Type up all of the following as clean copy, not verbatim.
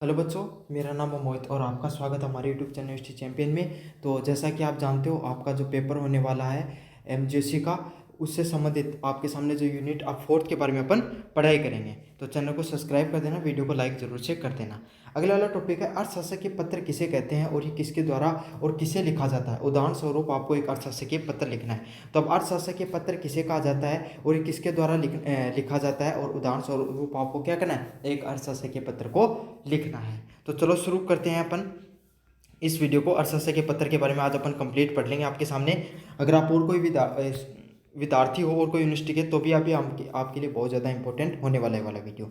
Hello बच्चों, मेरा नाम है मोहित और आपका स्वागत है हमारे यूट्यूब चैनल हिस्ट्री चैंपियन में। तो जैसा कि आप जानते हो, आपका जो पेपर होने वाला है एमजीएससी का, उससे संबंधित आपके सामने जो यूनिट आप फोर्थ के बारे में अपन पढ़ाई करेंगे। तो चैनल को सब्सक्राइब कर देना, वीडियो को लाइक जरूर से कर देना। अगला वाला टॉपिक है अर्थशास्त्र के पत्र किसे कहते हैं और ये किसके द्वारा और किसे लिखा जाता है। उदाहरण स्वरूप आपको एक अर्थशास्त्र के पत्र लिखना है। तो अब अर्थशास्त्र के पत्र किसे कहा जाता है और ये किसके द्वारा लिखा जाता है, और उदाहरण स्वरूप आपको क्या करना है, एक अर्थशास्त्र के पत्र को लिखना है। तो चलो शुरू करते हैं अपन इस वीडियो को। अर्थशास्त्र के पत्र के बारे में आज अपन कंप्लीट पढ़ लेंगे आपके सामने। अगर आप और कोई विद्यार्थी हो और कोई यूनिवर्सिटी के, तो भी अभी आपके लिए बहुत ज़्यादा इंपॉर्टेंट होने वाला है वाला वीडियो।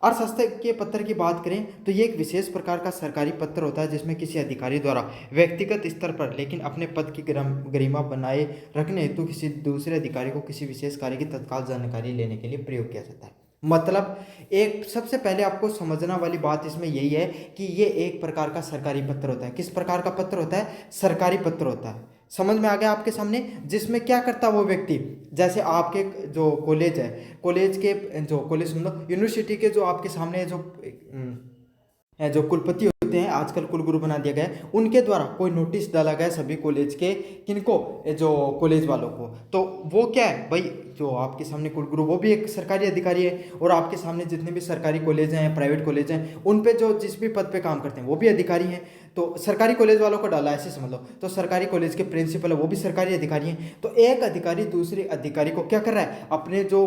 अर्थशास्त्र के पत्र की बात करें तो ये एक विशेष प्रकार का सरकारी पत्र होता है जिसमें किसी अधिकारी द्वारा व्यक्तिगत स्तर पर लेकिन अपने पद की गरिमा बनाए रखने हेतु किसी दूसरे अधिकारी को किसी विशेष कार्य की तत्काल जानकारी लेने के लिए प्रयोग किया जाता है। मतलब एक सबसे पहले आपको समझना वाली बात इसमें यही है कि ये एक प्रकार का सरकारी पत्र होता है। किस प्रकार का पत्र होता है? सरकारी पत्र होता है। समझ में आ गया आपके सामने? जिसमें क्या करता है वो व्यक्ति, जैसे आपके जो कॉलेज है, कॉलेज के जो कॉलेज मतलब यूनिवर्सिटी के जो आपके सामने जो कुलपति होते हैं, आजकल कुलगुरु बना दिया गया है, उनके द्वारा कोई नोटिस डाला गया सभी कॉलेज के, किनको, जो कॉलेज वालों को। तो वो क्या है भाई, जो आपके सामने कुलगुरु वो भी एक सरकारी अधिकारी है, और आपके सामने जितने भी सरकारी कॉलेज हैं, प्राइवेट कॉलेज हैं, उन पे जो जिस भी पद पे काम करते हैं वो भी अधिकारी हैं। तो सरकारी कॉलेज वालों को डाला, ऐसे समझ लो। तो सरकारी कॉलेज के प्रिंसिपल है वो भी सरकारी अधिकारी हैं। तो एक अधिकारी दूसरे अधिकारी को क्या कर रहा है, अपने जो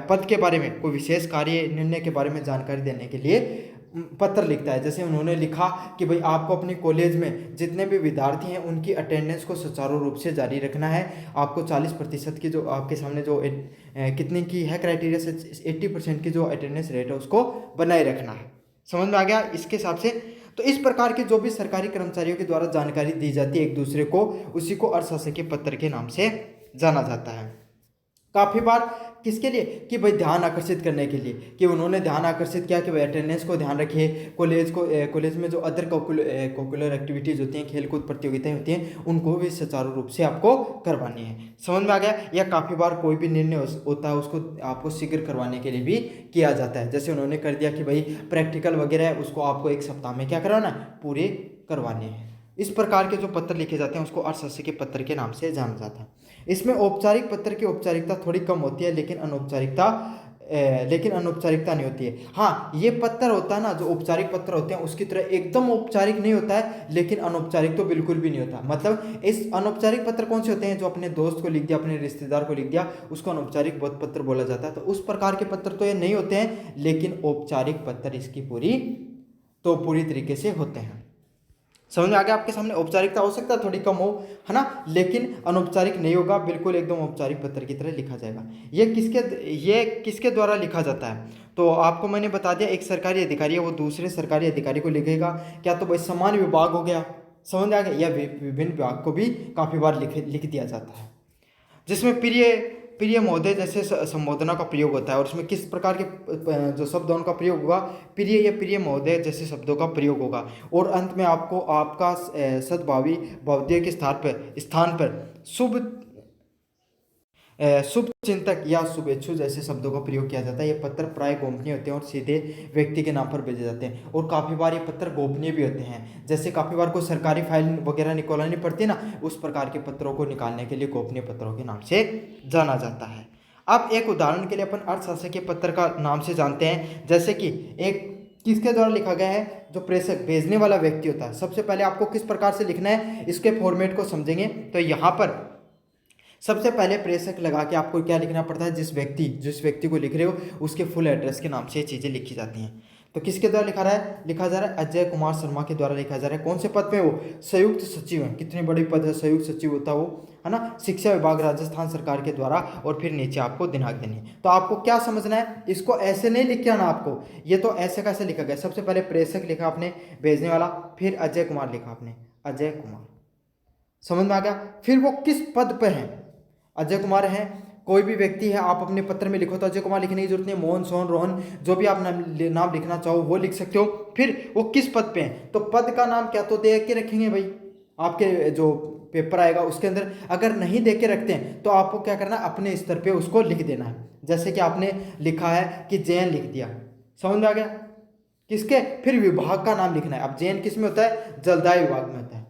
पद के बारे में, कोई विशेष कार्य निर्णय के बारे में जानकारी देने के लिए पत्र लिखता है। जैसे उन्होंने लिखा कि भाई आपको अपने कॉलेज में जितने भी विद्यार्थी हैं उनकी अटेंडेंस को सुचारू रूप से जारी रखना है। आपको 40% की, जो आपके सामने जो कितने की है क्राइटेरिया से, 80% की जो अटेंडेंस रेट है उसको बनाए रखना है। समझ में आ गया इसके हिसाब से? तो इस प्रकार के जो भी सरकारी कर्मचारियों के द्वारा जानकारी दी जाती है एक दूसरे को, उसी को अर्थशास्त्र के पत्र के नाम से जाना जाता है। काफ़ी बार किसके लिए, कि भाई ध्यान आकर्षित करने के लिए, कि उन्होंने ध्यान आकर्षित किया कि भाई अटेंडेंस को ध्यान रखिए, कॉलेज में जो अदर कोकुलर एक्टिविटीज़ होती हैं, खेलकूद प्रतियोगिताएं होती हैं, उनको भी सुचारू रूप से आपको करवानी है। समझ में आ गया? या काफ़ी बार कोई भी निर्णय होता है उसको आपको शीघ्र करवाने के लिए भी किया जाता है। जैसे उन्होंने कर दिया कि भाई प्रैक्टिकल वगैरह है उसको आपको 1 सप्ताह में क्या करवाना है, पूरे करवाने हैं। इस प्रकार के जो पत्र लिखे जाते हैं उसको अर्थशास्त्र के पत्र के नाम से जाना जाता है। इसमें औपचारिक पत्र की औपचारिकता थोड़ी कम होती है, लेकिन अनौपचारिकता नहीं होती है। हाँ, ये पत्र होता है ना, जो औपचारिक पत्र होते हैं उसकी तरह एकदम औपचारिक नहीं होता है, लेकिन अनौपचारिक तो बिल्कुल भी नहीं होता। मतलब इस अनौपचारिक पत्र कौन से होते हैं, जो अपने दोस्त को लिख दिया, अपने रिश्तेदार को लिख दिया, उसको अनौपचारिक पत्र बोला जाता है। तो उस प्रकार के पत्र तो ये नहीं होते हैं, लेकिन औपचारिक पत्र इसकी पूरी तरीके से होते हैं। समझ में आ गया आपके सामने? औपचारिकता हो सकता है थोड़ी कम हो, है ना, लेकिन अनौपचारिक नहीं होगा, बिल्कुल एकदम औपचारिक पत्र की तरह लिखा जाएगा। ये किसके द्वारा लिखा जाता है? तो आपको मैंने बता दिया, एक सरकारी अधिकारी है वो दूसरे सरकारी अधिकारी को लिखेगा। क्या तो भाई समान विभाग हो गया, समझ में आ गया, या विभिन्न विभाग को भी काफ़ी बार लिख दिया जाता है, जिसमें प्रिय महोदय जैसे संबोधना का प्रयोग होता है। और उसमें किस प्रकार के जो शब्द उनका प्रयोग होगा, प्रिय या प्रिय महोदय जैसे शब्दों का प्रयोग होगा। और अंत में आपको आपका सद्भावी भावदीय के स्थान पर शुभ चिंतक या शुभेच्छु जैसे शब्दों का प्रयोग किया जाता है। ये पत्र प्राय गोपनीय होते हैं और सीधे व्यक्ति के नाम पर भेजे जाते हैं। और काफ़ी बार ये पत्र गोपनीय भी होते हैं। जैसे काफ़ी बार कोई सरकारी फाइल वगैरह निकालनी पड़ती है ना, उस प्रकार के पत्रों को निकालने के लिए गोपनीय पत्रों के नाम से जाना जाता है। अब एक उदाहरण के लिए अपन अर्थशास्त्र के पत्र का नाम से जानते हैं। जैसे कि एक किसके द्वारा लिखा गया है, जो प्रेषक भेजने वाला व्यक्ति होता है। सबसे पहले आपको किस प्रकार से लिखना है, इसके फॉर्मेट को समझेंगे। तो यहाँ पर सबसे पहले प्रेषक लगा के आपको क्या लिखना पड़ता है, जिस व्यक्ति को लिख रहे हो उसके फुल एड्रेस के नाम से ये चीज़ें लिखी जाती हैं। तो किसके द्वारा लिखा जा रहा है, अजय कुमार शर्मा के द्वारा लिखा जा रहा है। कौन से पद पे वो, संयुक्त सचिव है। कितनी बड़ी पद है, संयुक्त सचिव होता है वो, है ना, शिक्षा विभाग राजस्थान सरकार के द्वारा। और फिर नीचे आपको दिनांक देनी है। तो आपको क्या समझना है, इसको ऐसे नहीं लिख के आना आपको, ये तो ऐसे कैसे लिखा गया। सबसे पहले प्रेषक लिखा आपने, भेजने वाला, फिर अजय कुमार लिखा आपने, अजय कुमार। समझ में आ गया? फिर वो किस पद पर है, अजय कुमार है। कोई भी व्यक्ति है, आप अपने पत्र में लिखो तो अजय कुमार लिखने की जरूरत नहीं, मोहन, सोहन, रोहन, जो भी आप नाम लिखना चाहो वो लिख सकते हो। फिर वो किस पद पे हैं, तो पद का नाम क्या तो दे के रखेंगे भाई, आपके जो पेपर आएगा उसके अंदर। अगर नहीं दे के रखते हैं तो आपको क्या करना है, अपने स्तर पे उसको लिख देना है। जैसे कि आपने लिखा है कि जैन लिख दिया, समझ में आ गया। किसके, फिर विभाग का नाम लिखना है। अब जेएन किस में होता है, जलदाय विभाग में होता है,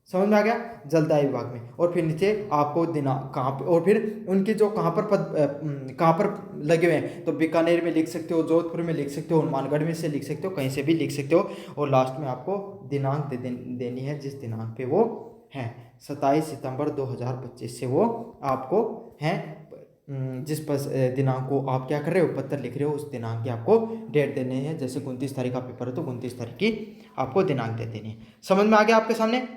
समझ में आ गया, जलदाय विभाग में। और फिर नीचे आपको दिनांक कहाँ पे, और फिर उनकी जो कहाँ पर कहाँ पर लगे हुए हैं, तो बीकानेर में लिख सकते हो, जोधपुर में लिख सकते हो, हनुमानगढ़ में से लिख सकते हो, कहीं से भी लिख सकते हो। और लास्ट में आपको दिनांक देनी है, जिस दिनांक पे वो हैं, 27 सितंबर 2025 से वो आपको हैं, जिस दिनांक को आप क्या कर रहे हो, पत्र लिख रहे हो, उस दिनांक की आपको डेट देनी है। जैसे 29 तारीख का पेपर है तो 29 तारीख की आपको दिनांक दे देनी है। समझ में आ गया आपके सामने।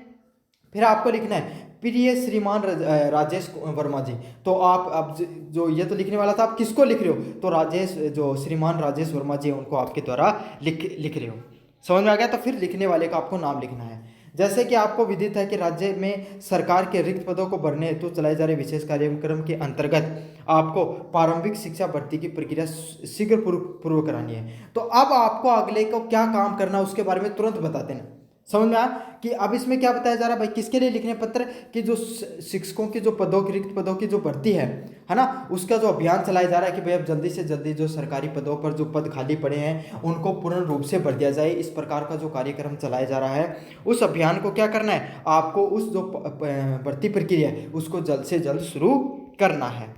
फिर आपको लिखना है प्रिय श्रीमान राजेश वर्मा जी। तो आप अब जो ये तो लिखने वाला था, आप किसको लिख रहे हो, तो राजेश, जो श्रीमान राजेश वर्मा जी उनको आपके द्वारा लिख रहे हो। समझ में आ गया। तो फिर लिखने वाले का आपको नाम लिखना है। जैसे कि आपको विदित है कि राज्य में सरकार के रिक्त पदों को भरने हेतु तो चलाए जा रहे विशेष कार्यक्रम के अंतर्गत आपको प्रारंभिक शिक्षा भर्ती की प्रक्रिया शीघ्र पूर्व करानी है। तो अब आपको अगले को क्या काम करना उसके बारे में तुरंत बताते हैं। समझ में आया कि अब इसमें क्या बताया जा रहा है भाई, किसके लिए लिखने पत्र, कि जो शिक्षकों की जो पदों की, रिक्त पदों की जो भर्ती है ना, उसका जो अभियान चलाया जा रहा है कि भाई अब जल्दी से जल्दी जो सरकारी पदों पर जो पद खाली पड़े हैं उनको पूर्ण रूप से भर दिया जाए। इस प्रकार का जो कार्यक्रम चलाया जा रहा है, उस अभियान को क्या करना है, आपको उस जो भर्ती प्रक्रिया है उसको जल्द से जल्द शुरू करना है।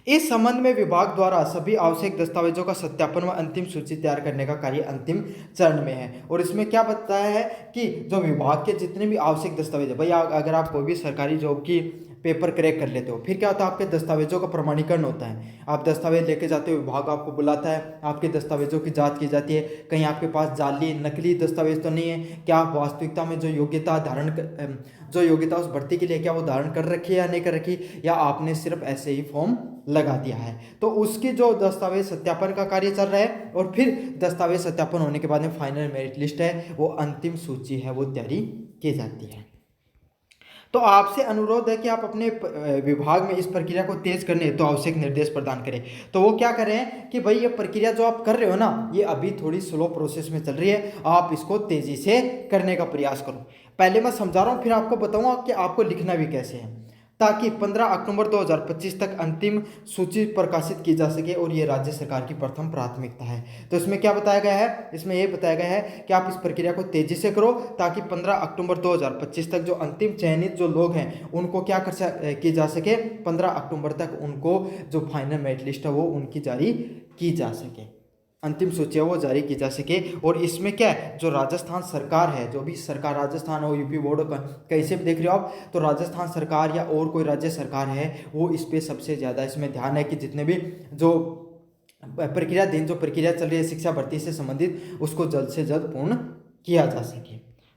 इस संबंध में विभाग द्वारा सभी आवश्यक दस्तावेजों का सत्यापन व अंतिम सूची तैयार करने का कार्य अंतिम चरण में है। और इसमें क्या बताया है कि जो विभाग के जितने भी आवश्यक दस्तावेज है, भाई अगर आप कोई भी सरकारी जॉब की पेपर क्रैक कर लेते हो, फिर क्या होता है, आपके दस्तावेजों का प्रमाणीकरण होता है। आप दस्तावेज लेके जाते हो, विभाग आपको बुलाता है, आपके दस्तावेजों की जांच की जाती है, कहीं आपके पास जाली नकली दस्तावेज तो नहीं है, क्या आप वास्तविकता में जो योग्यता उस भर्ती के लिए क्या वो धारण कर रखी है या नहीं कर रखी, या आपने सिर्फ ऐसे ही फॉर्म लगा दिया है। तो उसकी जो दस्तावेज सत्यापन का कार्य चल रहा है। और फिर दस्तावेज सत्यापन होने के बाद में फाइनल मेरिट लिस्ट है, वो अंतिम सूची है, वो तैयारी की जाती है। तो आपसे अनुरोध है कि आप अपने विभाग में इस प्रक्रिया को तेज करने तो आवश्यक निर्देश प्रदान करें। तो वो क्या कर रहे हैं कि भाई ये प्रक्रिया जो आप कर रहे हो ना, ये अभी थोड़ी स्लो प्रोसेस में चल रही है, आप इसको तेजी से करने का प्रयास करो। पहले मैं समझा रहा हूँ, फिर आपको बताऊंगा कि आपको लिखना भी कैसे है, ताकि 15 अक्टूबर 2025 तक अंतिम सूची प्रकाशित की जा सके। और ये राज्य सरकार की प्रथम प्राथमिकता है। तो इसमें क्या बताया गया है, इसमें ये बताया गया है कि आप इस प्रक्रिया को तेजी से करो, ताकि 15 अक्टूबर 2025 तक जो अंतिम चयनित जो लोग हैं उनको क्या की जा सके, 15 अक्टूबर तक उनको जो फाइनल मेरिट लिस्ट है वो उनकी जारी की जा सके, अंतिम सूची वो जारी की जा सके। और इसमें क्या है, जो राजस्थान सरकार है, जो भी सरकार, राजस्थान हो, यूपी बोर्ड हो, कहीं से भी देख रहे हो आप, तो राजस्थान सरकार या और कोई राज्य सरकार है, वो इस पे सबसे ज़्यादा इसमें ध्यान है कि जितने भी जो प्रक्रिया चल रही है शिक्षा भर्ती से संबंधित, उसको जल्द से जल्द पूर्ण किया जा सके।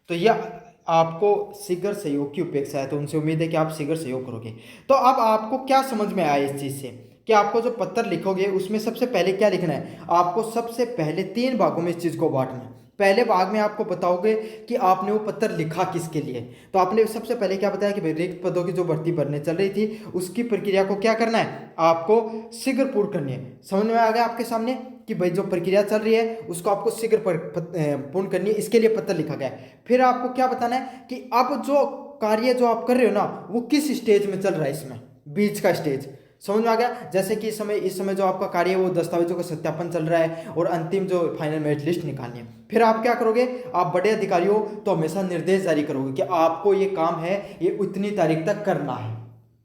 तो यह आपको शीघ्र सहयोग की अपेक्षा है, तो उनसे उम्मीद है कि आप शीघ्र सहयोग करोगे। तो अब आपको क्या समझ में आया इस चीज़ से, कि आपको जो पत्र लिखोगे उसमें सबसे पहले क्या लिखना है, आपको सबसे पहले 3 भागों में इस चीज़ को बांटना है। पहले भाग में आपको बताओगे कि आपने वो पत्र लिखा किसके लिए। तो आपने सबसे पहले क्या बताया कि भाई रिक्त पदों की जो भर्ती भरने चल रही थी, उसकी प्रक्रिया को क्या करना है, आपको शीघ्र पूर्ण करनी है। समझ में आ गया आपके सामने कि भाई जो प्रक्रिया चल रही है उसको आपको शीघ्र पूर्ण करनी है, इसके लिए पत्र लिखा गया है। फिर आपको क्या बताना है कि अब जो कार्य जो आप कर रहे हो ना, वो किस स्टेज में चल रहा है, इसमें बीच का स्टेज। समझ में आ गया। जैसे कि इस समय जो आपका कार्य है वो दस्तावेजों का सत्यापन चल रहा है और अंतिम जो फाइनल मेरिट लिस्ट निकालनी है। फिर आप क्या करोगे, आप बड़े अधिकारी हो तो हमेशा निर्देश जारी करोगे कि आपको ये काम है, ये उतनी तारीख तक करना है।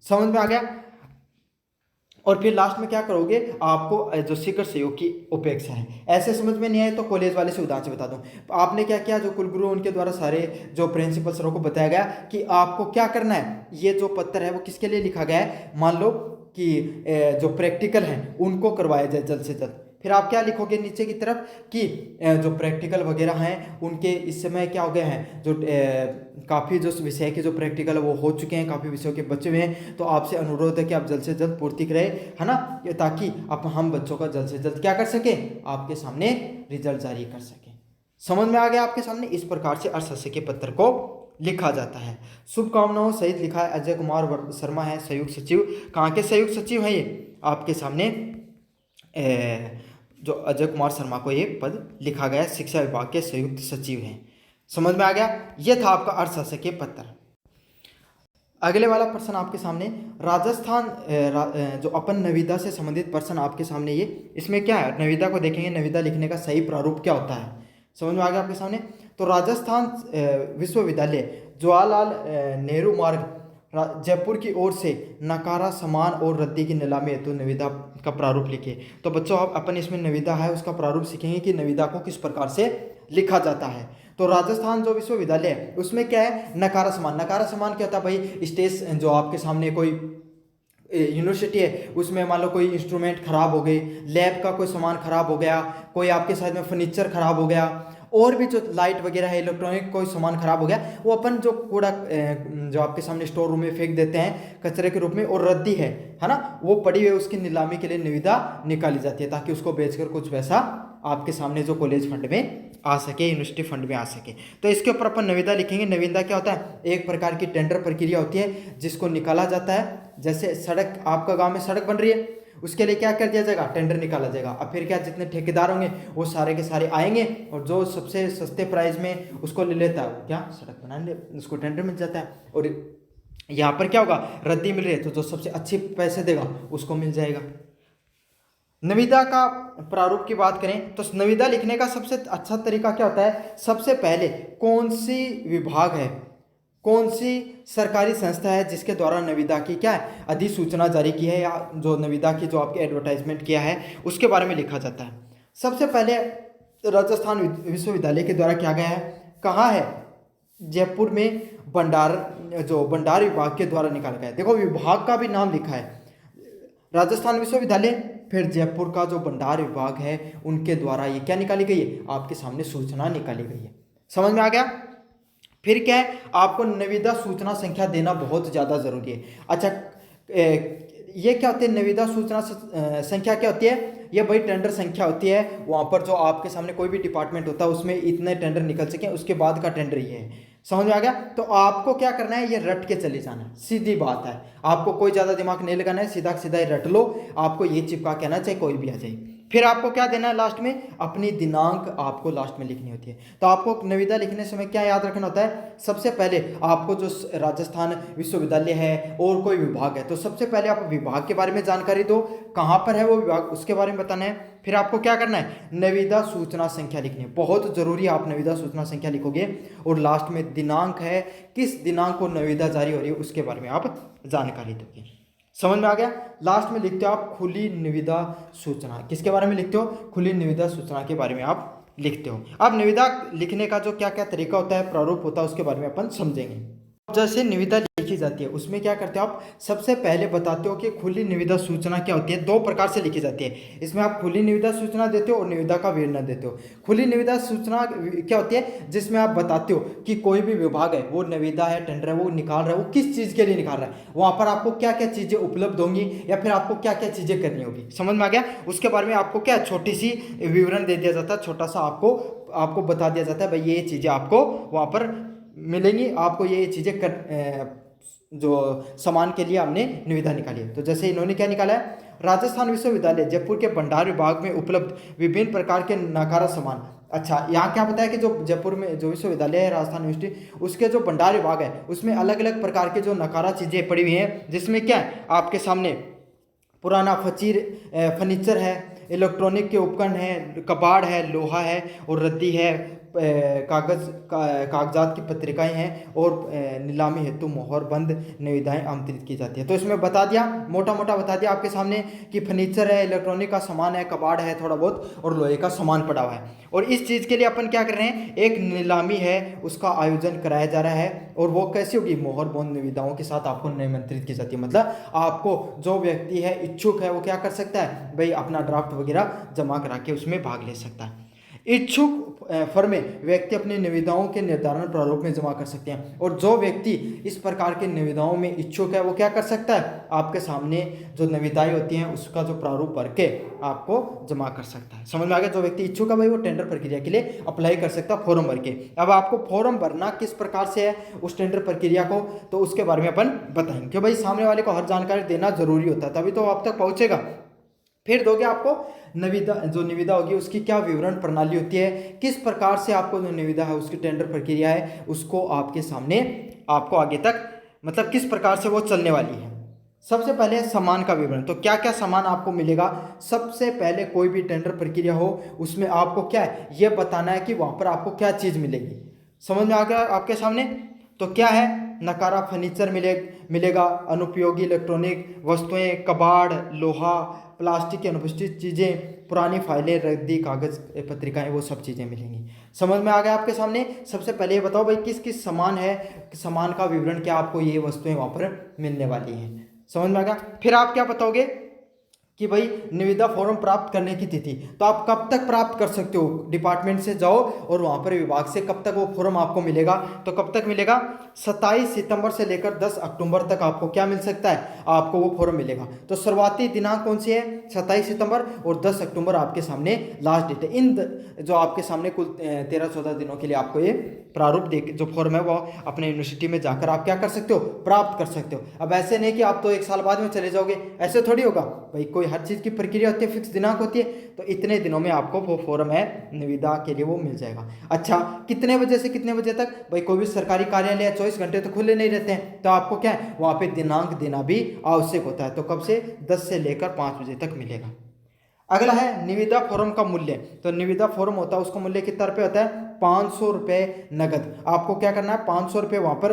समझ में आ गया। और फिर लास्ट में क्या करोगे, आपको जो शीघ्र सहयोग की अपेक्षा है। ऐसे समझ में नहीं आए तो कॉलेज वाले से उदाहरण से बता दूं, आपने क्या किया, जो कुलगुरु उनके द्वारा सारे जो प्रिंसिपल सरों को बताया गया कि आपको क्या करना है, ये जो पत्र है वो किसके लिए लिखा गया है, मान लो कि जो प्रैक्टिकल हैं उनको करवाया जाए जल्द से जल्द। फिर आप क्या लिखोगे नीचे की तरफ कि जो प्रैक्टिकल वगैरह हैं उनके इस समय क्या हो गए हैं, जो काफ़ी जो विषय के जो प्रैक्टिकल वो हो चुके हैं, काफ़ी विषयों के बचे हुए हैं, तो आपसे अनुरोध है कि आप जल्द से जल्द पूर्ति करें, है ना, ताकि हम बच्चों का जल्द से जल्द क्या कर सकें, आपके सामने रिजल्ट जारी कर सकें। समझ में आ गया आपके सामने। इस प्रकार से अर्थशास्त्र के पत्र को लिखा जाता है। शुभकामनाओं सहित लिखा है अजय कुमार शर्मा है संयुक्त सचिव। कहाँ के संयुक्त सचिव हैं ये, आपके सामने जो अजय कुमार शर्मा को ये पद लिखा गया, शिक्षा विभाग के संयुक्त सचिव हैं। समझ में आ गया। ये था आपका अर्थशास्त्र के पत्र। अगले वाला प्रश्न आपके सामने राजस्थान जो अपन निविदा से संबंधित प्रश्न आपके सामने ये, इसमें क्या है, निविदा को देखेंगे, निविदा लिखने का सही प्रारूप क्या होता है, समझ में आ गया आपके सामने। तो राजस्थान विश्वविद्यालय जवाहरलाल नेहरू मार्ग जयपुर की ओर से नकारा, समान और रद्दी की नीलामी हेतु निविदा का प्रारूप लिखिए। तो बच्चों आप अपन इसमें निविदा है उसका प्रारूप सीखेंगे कि निविदा को किस प्रकार से लिखा जाता है। तो राजस्थान जो विश्वविद्यालय है उसमें क्या है, नकारा समान। नकारा समान क्या होता है भाई, स्टेज जो आपके सामने कोई यूनिवर्सिटी है उसमें मान लो कोई इंस्ट्रूमेंट खराब हो गई, लैब का कोई सामान खराब हो गया, कोई आपके साइड में फर्नीचर खराब हो गया, और भी जो लाइट वगैरह है, इलेक्ट्रॉनिक कोई सामान खराब हो गया, वो अपन जो कूड़ा जो आपके सामने स्टोर रूम में फेंक देते हैं कचरे के रूप में, और रद्दी है ना, वो पड़ी हुई उसकी नीलामी के लिए निविदा निकाली जाती है ताकि उसको बेचकर कुछ पैसा आपके सामने जो कॉलेज फंड में आ सके, यूनिवर्सिटी फंड में आ सके। तो इसके ऊपर अपन निविदा लिखेंगे। निविदा क्या होता है, एक प्रकार की टेंडर प्रक्रिया होती है जिसको निकाला जाता है। जैसे सड़क, आपका गांव में सड़क बन रही है, उसके लिए क्या कर दिया जाएगा, टेंडर निकाला जाएगा। अब फिर क्या, जितने ठेकेदार होंगे वो सारे के सारे आएंगे और जो सबसे सस्ते प्राइस में उसको ले लेता है, क्या सड़क बनाने उसको टेंडर मिल जाता है। और यहाँ पर क्या होगा, रद्दी मिल रही है तो जो सबसे अच्छे पैसे देगा उसको मिल जाएगा। निविदा का प्रारूप की बात करें तो निविदा लिखने का सबसे अच्छा तरीका क्या होता है, सबसे पहले कौन सी विभाग है, कौन सी सरकारी संस्था है जिसके द्वारा निविदा की क्या है, अधिसूचना जारी की है, या जो निविदा की जो आपके एडवर्टाइजमेंट किया है उसके बारे में लिखा जाता है। सबसे पहले राजस्थान विश्वविद्यालय के द्वारा किया गया है, कहाँ है, जयपुर में भंडार विभाग के द्वारा निकाला गया है। देखो विभाग का भी नाम लिखा है, राजस्थान विश्वविद्यालय, फिर जयपुर का जो भंडार विभाग है उनके द्वारा ये क्या निकाली गई है, आपके सामने सूचना निकाली गई है। समझ में आ गया। फिर क्या है, आपको निविदा सूचना संख्या देना बहुत ज़्यादा जरूरी है। अच्छा ये क्या होती है, निविदा सूचना संख्या क्या होती है, ये भाई टेंडर संख्या होती है, वहाँ पर जो आपके सामने कोई भी डिपार्टमेंट होता है उसमें इतने टेंडर निकल सके उसके बाद का टेंडर ये है। समझ में आ गया। तो आपको क्या करना है, ये रट के चले जाना है, सीधी बात है, आपको कोई ज़्यादा दिमाग नहीं लगाना है, सीधा सीधा ही रट लो, आपको ये चिपका के आना चाहे कोई भी आ जाए। फिर आपको क्या देना है, लास्ट में अपनी दिनांक आपको लास्ट में लिखनी होती है। तो आपको निविदा लिखने समय क्या याद रखना होता है, सबसे पहले आपको जो राजस्थान विश्वविद्यालय है और कोई विभाग है तो सबसे पहले आप विभाग के बारे में जानकारी दो, कहाँ पर है वो विभाग उसके बारे में बताना है। फिर आपको क्या करना है, निविदा सूचना संख्या लिखनी है, बहुत जरूरी है, आप निविदा सूचना संख्या लिखोगे। और लास्ट में दिनांक है, किस दिनांक को निविदा जारी हो रही है उसके बारे में आप जानकारी दोगे। समझ में आ गया। लास्ट में लिखते हो आप खुली निविदा सूचना, किसके बारे में लिखते हो, खुली निविदा सूचना के बारे में आप लिखते हो। अब निविदा लिखने का जो क्या क्या तरीका होता है, प्रारूप होता है, उसके बारे में अपन समझेंगे। जैसे निविदा लिखी जाती है उसमें क्या करते हो आप, सबसे पहले बताते हो कि खुली निविदा सूचना क्या होती है। दो प्रकार से लिखी जाती है, इसमें आप खुली निविदा सूचना देते हो और निविदा का विवरण देते हो। खुली निविदा सूचना क्या होती है, जिसमें आप बताते हो कि कोई भी विभाग है वो निविदा है, टेंडर है, वो निकाल रहा है, वो किस चीज़ के लिए निकाल रहा है, वहाँ पर आपको क्या क्या चीज़ें उपलब्ध होंगी या फिर आपको क्या क्या चीज़ें करनी होगी। समझ में आ गया। उसके बारे में आपको क्या छोटी सी विवरण दे दिया जाता है, छोटा सा आपको बता दिया जाता है भाई ये चीज़ें आपको वहाँ पर मिलेंगी, आपको ये चीज़ें कर जो सामान के लिए हमने निविदा निकाली है। तो जैसे इन्होंने क्या निकाला है, राजस्थान विश्वविद्यालय जयपुर के भंडार विभाग में उपलब्ध विभिन्न प्रकार के नकारा सामान। अच्छा यहाँ क्या बताया कि जो जयपुर में जो विश्वविद्यालय है राजस्थान यूनिवर्सिटी, उसके जो भंडार विभाग है उसमें अलग अलग प्रकार के जो नकारा चीज़ें पड़ी हुई हैं, जिसमें क्या है आपके सामने पुराना फर्नीचर है, इलेक्ट्रॉनिक के उपकरण है, कबाड़ है, लोहा है और रद्दी है, कागजात की पत्रिकाएं हैं और नीलामी हेतु मोहर बंद निविदाएं आमंत्रित की जाती है। तो इसमें बता दिया, मोटा मोटा बता दिया आपके सामने कि फर्नीचर है, इलेक्ट्रॉनिक का सामान है, कबाड़ है थोड़ा बहुत और लोहे का सामान पड़ा हुआ है। और इस चीज़ के लिए अपन क्या कर रहे हैं, एक नीलामी है उसका आयोजन कराया जा रहा है। और वो कैसी होगी, मोहर बंद निविदाओं के साथ आपको निमंत्रित की जाती है। मतलब आपको जो व्यक्ति है इच्छुक है वो क्या कर सकता है भाई, अपना ड्राफ्ट वगैरह जमा करा के उसमें भाग ले सकता है। इच्छुक फर्म में व्यक्ति अपनी निविदाओं के निर्धारण प्रारूप में जमा कर सकते हैं। और जो व्यक्ति इस प्रकार के निविदाओं में इच्छुक है वो क्या कर सकता है, आपके सामने जो निविदाएं होती हैं उसका जो प्रारूप भर के आपको जमा कर सकता है। समझ में आ गया। जो व्यक्ति इच्छुक है भाई वो टेंडर प्रक्रिया के लिए अप्लाई कर सकता है फॉर्म भर के। अब आपको फॉर्म भरना किस प्रकार से है उस टेंडर प्रक्रिया को, तो उसके बारे में अपन बताएंगे कि भाई सामने वाले को हर जानकारी देना जरूरी होता है, तभी तो आप तक पहुंचेगा। फिर दोगे आपको निविदा, जो निविदा होगी उसकी क्या विवरण प्रणाली होती है, किस प्रकार से आपको जो निविदा है उसकी टेंडर प्रक्रिया है उसको आपके सामने आपको आगे तक मतलब किस प्रकार से वो चलने वाली है। सबसे पहले सामान का विवरण, तो क्या क्या सामान आपको मिलेगा। सबसे पहले कोई भी टेंडर प्रक्रिया हो उसमें आपको क्या है ये बताना है कि वहाँ पर आपको क्या चीज़ मिलेगी। समझ में आ गया आपके सामने। तो क्या है, नकारा फर्नीचर मिलेगा, अनुपयोगी इलेक्ट्रॉनिक वस्तुएं, कबाड़, लोहा, प्लास्टिक की अनुपस्थित चीज़ें, पुरानी फाइलें, रद्दी कागज पत्रिकाएं, वो सब चीज़ें मिलेंगी। समझ में आ गया आपके सामने। सबसे पहले ये बताओ भाई किस किस सामान है, सामान का विवरण क्या आपको ये वस्तुएं वहाँ पर मिलने वाली हैं। समझ में आ गया। फिर आप क्या बताओगे कि भाई निविदा फॉर्म प्राप्त करने की तिथि, तो आप कब तक प्राप्त कर सकते हो। डिपार्टमेंट से जाओ और वहाँ पर विभाग से कब तक वो फॉर्म आपको मिलेगा, तो कब तक मिलेगा, 27 सितंबर से लेकर 10 अक्टूबर तक आपको क्या मिल सकता है, आपको वो फॉर्म मिलेगा। तो शुरुआती दिनांक कौन सी है, 27 सितंबर, और 10 अक्टूबर आपके सामने लास्ट डेट है। जो आपके सामने कुल 13-14 दिनों के लिए आपको ये प्रारूप देख जो फॉर्म है वो अपने यूनिवर्सिटी में जाकर आप क्या कर सकते हो, प्राप्त कर सकते हो। अब ऐसे नहीं कि आप तो 1 साल बाद में चले जाओगे, ऐसे थोड़ी होगा भाई। कोई हर चीज़ की प्रक्रिया होती है, फिक्स दिनांक होती है, तो इतने दिनों में आपको वो फॉर्म है निविदा के लिए वो मिल जाएगा। अच्छा, कितने बजे से कितने बजे तक, भाई कोई भी सरकारी कार्यालय 24 घंटे तो खुले नहीं रहते हैं, तो आपको क्या है वहाँ पे दिनांक देना भी आवश्यक होता है। तो कब से, 10 से लेकर 5 बजे तक मिलेगा। अगला है निविदा फॉर्म का मूल्य। तो निविदा फॉर्म होता है उसका मूल्य कितना रुपये होता है, 500 रुपये नगद। आपको क्या करना है, 500 रुपये वहाँ पर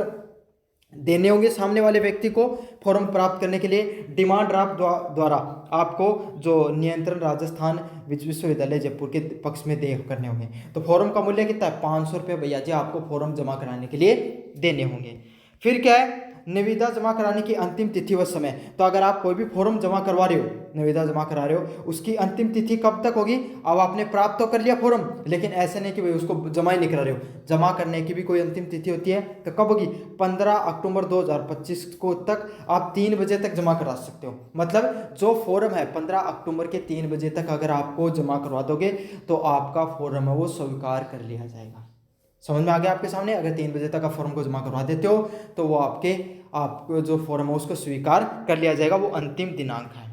देने होंगे सामने वाले व्यक्ति को फॉर्म प्राप्त करने के लिए। डिमांड ड्राफ्ट द्वारा आपको जो नियंत्रण राजस्थान विश्वविद्यालय जयपुर के पक्ष में दे करने होंगे। तो फॉर्म का मूल्य कितना है, 500 रुपये भैया जी आपको फॉर्म जमा कराने के लिए देने होंगे। फिर क्या है, निविदा जमा कराने की अंतिम तिथि व समय। तो अगर आप कोई भी फॉर्म जमा करवा रहे हो, निविदा जमा करा रहे हो, उसकी अंतिम तिथि कब तक होगी। अब आपने प्राप्त तो कर लिया फॉर्म, लेकिन ऐसे नहीं कि भाई उसको जमा ही नहीं करा रहे हो, जमा करने की भी कोई अंतिम तिथि होती है। तो कब होगी, 15 अक्टूबर 2025 को तक आप 3 बजे तक जमा करा सकते हो। मतलब जो फॉर्म है 15 अक्टूबर के 3 बजे तक अगर आपको जमा करवा दोगे तो आपका फॉर्म है वो स्वीकार कर लिया जाएगा। समझ में आ गया आपके सामने। अगर 3 बजे तक आप फॉर्म को जमा करवा देते हो तो वो आपको जो फॉर्म है उसको स्वीकार कर लिया जाएगा। वो अंतिम दिनांक है,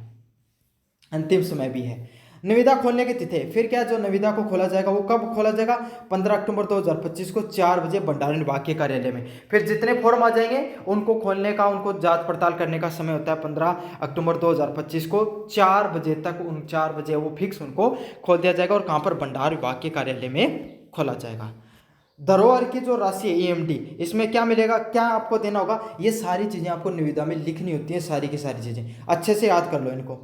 अंतिम समय भी है। निविदा खोलने की तिथि, फिर क्या, जो निविदा को खोला जाएगा वो कब खोला जाएगा, 15 अक्टूबर 2025 को 4 बजे भंडारण विभाग के कार्यालय में। फिर जितने फॉर्म आ जाएंगे उनको खोलने का, उनको जांच पड़ताल करने का समय होता है 15 अक्टूबर 2025 को 4 बजे तक। उन 4 बजे वो फिक्स उनको खोल दिया जाएगा और कहाँ पर, भंडार विभाग के कार्यालय में खोला जाएगा। धरोहर की जो राशि है ईएमडी, इसमें क्या मिलेगा, क्या आपको देना होगा, ये सारी चीज़ें आपको निविदा में लिखनी होती हैं, सारी की सारी चीज़ें अच्छे से याद कर लो इनको।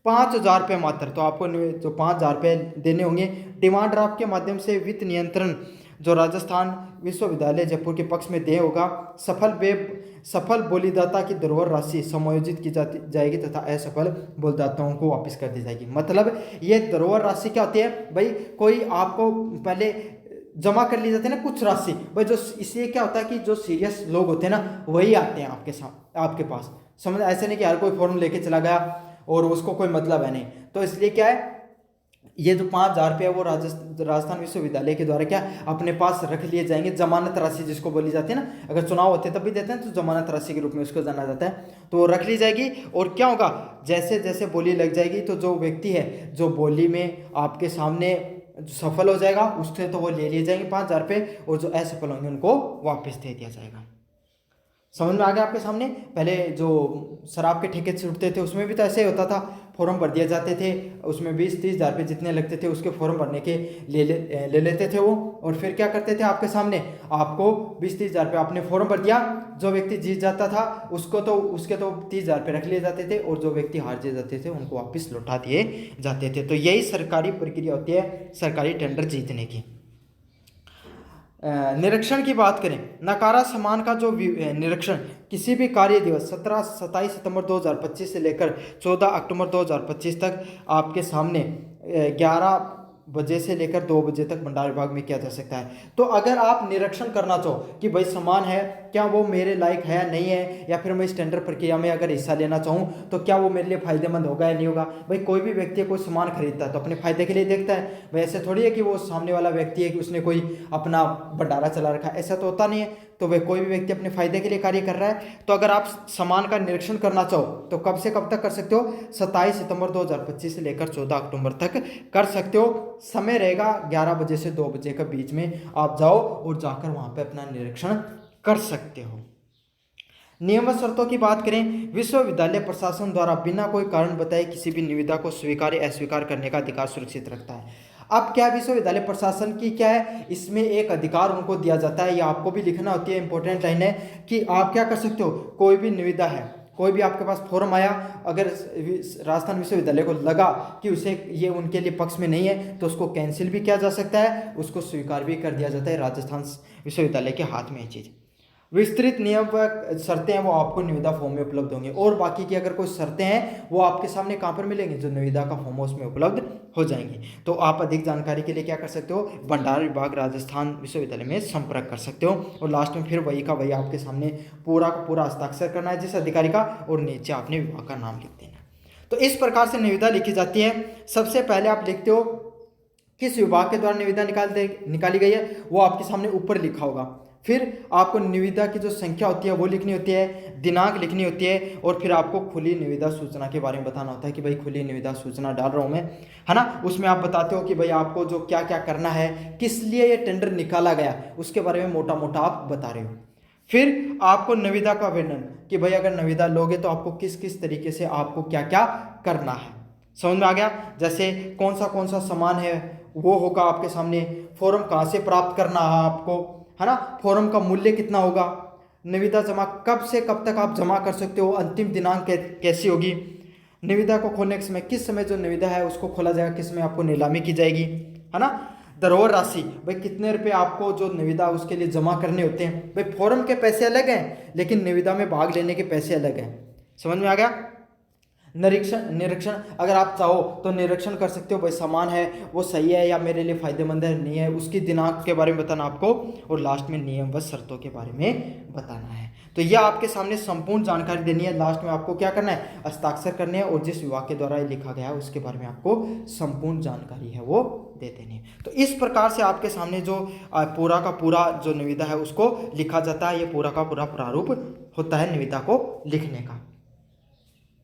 5,000 रुपये मात्र, तो आपको जो 5,000 रुपये देने होंगे। डिमांड ड्राफ्ट के माध्यम से वित्त नियंत्रण जो राजस्थान विश्वविद्यालय जयपुर के पक्ष में दे होगा। सफल बोलीदाता की धरोहर राशि समायोजित की जाएगी तथा असफल बोलीदाताओं को वापस कर दी जाएगी। मतलब ये धरोहर राशि क्या होती है भाई, कोई आपको पहले जमा कर ली जाती है ना कुछ राशि भाई, जो इसलिए क्या होता है कि जो सीरियस लोग होते हैं ना वही आते हैं आपके साथ, आपके पास। समझ, ऐसे नहीं कि हर कोई फॉर्म लेके चला गया और उसको कोई मतलब है नहीं। तो इसलिए क्या है, ये जो 5,000 रुपये वो राजस्थान विश्वविद्यालय के द्वारा क्या अपने पास रख लिए जाएंगे। जमानत राशि जिसको बोली जाती है ना, अगर चुनाव होते हैं तब भी देते हैं तो जमानत राशि के रूप में उसको जाना जाता है। तो वो रख ली जाएगी और क्या होगा, जैसे जैसे बोली लग जाएगी तो जो व्यक्ति है जो बोली में आपके सामने सफल हो जाएगा उससे तो वो ले लिए जाएंगे 5,000 रुपये, और जो असफल होंगे उनको वापस दे दिया जाएगा। समझ में आ गया आपके सामने। पहले जो शराब के ठेके छूटते थे उसमें भी तो ऐसे ही होता था, फॉर्म भर दिए जाते थे, उसमें 20-30 हज़ार रुपये जितने लगते थे उसके फॉर्म भरने के ले लेते थे वो। और फिर क्या करते थे, आपके सामने आपको 20-30 हज़ार रुपये आपने फॉर्म भर दिया, जो व्यक्ति जीत जाता था उसके तो 30 हज़ार रुपये रख लिए जाते थे, और जो व्यक्ति हार जाते थे उनको वापस लौटा दिए जाते थे। तो यही सरकारी प्रक्रिया होती है सरकारी टेंडर जीतने की। निरीक्षण की बात करें, नकारा सामान का जो निरीक्षण किसी भी कार्य दिवस 27 सितंबर 2025 से लेकर 14 अक्टूबर 2025 तक आपके सामने 11 बजे से लेकर 2 बजे तक भंडार विभाग में किया जा सकता है। तो अगर आप निरीक्षण करना चाहो कि भाई सामान है क्या वो मेरे लायक है नहीं है, या फिर मैं इस टेंडर प्रक्रिया में अगर हिस्सा लेना चाहूँ तो क्या वो मेरे लिए फायदेमंद होगा या नहीं होगा। भाई कोई भी व्यक्ति कोई सामान खरीदता है तो अपने फायदे के लिए देखता है, भाई ऐसे थोड़ी है कि वो सामने वाला व्यक्ति है कि उसने कोई अपना भंडारा चला रखा है, ऐसा तो होता नहीं है। तो वह कोई भी व्यक्ति अपने फायदे के लिए कार्य कर रहा है। तो अगर आप सामान का निरीक्षण करना चाहो तो कब से कब तक कर सकते हो, 27 सितंबर 2025 से लेकर 14 अक्टूबर तक कर सकते हो। समय रहेगा 11 बजे से 2 बजे के बीच में आप जाओ और जाकर वहाँ पे अपना निरीक्षण कर सकते हो। नियम व शर्तों की बात करें, विश्वविद्यालय प्रशासन द्वारा बिना कोई कारण बताए किसी भी निविदा को स्वीकार या अस्वीकार करने का अधिकार सुरक्षित रखता है। अब क्या विश्वविद्यालय प्रशासन की क्या है, इसमें एक अधिकार उनको दिया जाता है, ये आपको भी लिखना होती है, इंपॉर्टेंट लाइन है कि आप क्या कर सकते हो, कोई भी निविदा है, कोई भी आपके पास फॉर्म आया, अगर राजस्थान विश्वविद्यालय को लगा कि उसे ये उनके लिए पक्ष में नहीं है तो उसको कैंसिल भी किया जा सकता है, उसको स्वीकार भी कर दिया जाता है। राजस्थान विश्वविद्यालय के हाथ में ये चीज़। विस्तृत नियम व शर्तें हैं वो आपको निविदा फॉर्म में उपलब्ध होंगे, और बाकी की अगर कोई शर्तें हैं वो आपके सामने कहाँ पर मिलेंगी, जो निविदा का फॉर्म है उसमें उपलब्ध हो जाएंगी। तो आप अधिक जानकारी के लिए क्या कर सकते हो, भंडार विभाग राजस्थान विश्वविद्यालय में संपर्क कर सकते हो। और लास्ट में फिर वही का वही आपके सामने पूरा का पूरा हस्ताक्षर करना है जिस अधिकारी का, और नीचे आपने विभाग का नाम लिख देना। तो इस प्रकार से निविदा लिखी जाती है। सबसे पहले आप लिखते हो किस विभाग के द्वारा निविदा निकाली गई है, वो आपके सामने ऊपर लिखा होगा। फिर आपको निविदा की जो संख्या होती है वो लिखनी होती है, दिनांक लिखनी होती है, और फिर आपको खुली निविदा सूचना के बारे में बताना होता है कि भाई खुली निविदा सूचना डाल रहा हूँ मैं, है ना। उसमें आप बताते हो कि भाई आपको जो क्या क्या करना है, किस लिए ये टेंडर निकाला गया, उसके बारे में मोटा मोटा आप बता रहे हो। फिर आपको निविदा का वर्णन कि भाई अगर निविदा लोगे तो आपको किस किस तरीके से आपको क्या क्या करना है, समझ में आ गया। जैसे कौन सा सामान है वो होगा आपके सामने, फॉर्म कहाँ से प्राप्त करना है आपको, है ना, फॉर्म का मूल्य कितना होगा, निविदा जमा कब से कब तक आप जमा कर सकते हो, अंतिम दिनांक कैसी होगी, निविदा को खोलने के समय किस समय जो निविदा है उसको खोला जाएगा, किस समय आपको नीलामी की जाएगी, है ना। धरोहर राशि, भाई कितने रुपए आपको जो निविदा उसके लिए जमा करने होते हैं। भाई फॉर्म के पैसे अलग हैं लेकिन निविदा में भाग लेने के पैसे अलग हैं, समझ में आ गया। निरीक्षण अगर आप चाहो तो निरीक्षण कर सकते हो, भाई सामान है वो सही है या मेरे लिए फायदेमंद है नहीं है, उसकी दिनांक के बारे में बताना आपको, और लास्ट में नियम व शर्तों के बारे में बताना है। तो यह आपके सामने संपूर्ण जानकारी देनी है। लास्ट में आपको क्या करना है, हस्ताक्षर करने हैं, और जिस विभाग के द्वारा ये लिखा गया है उसके बारे में आपको संपूर्ण जानकारी है वो दे देनी है। तो इस प्रकार से आपके सामने जो पूरा का पूरा जो निविदा है उसको लिखा जाता है। ये पूरा का पूरा प्रारूप होता है निविदा को लिखने का।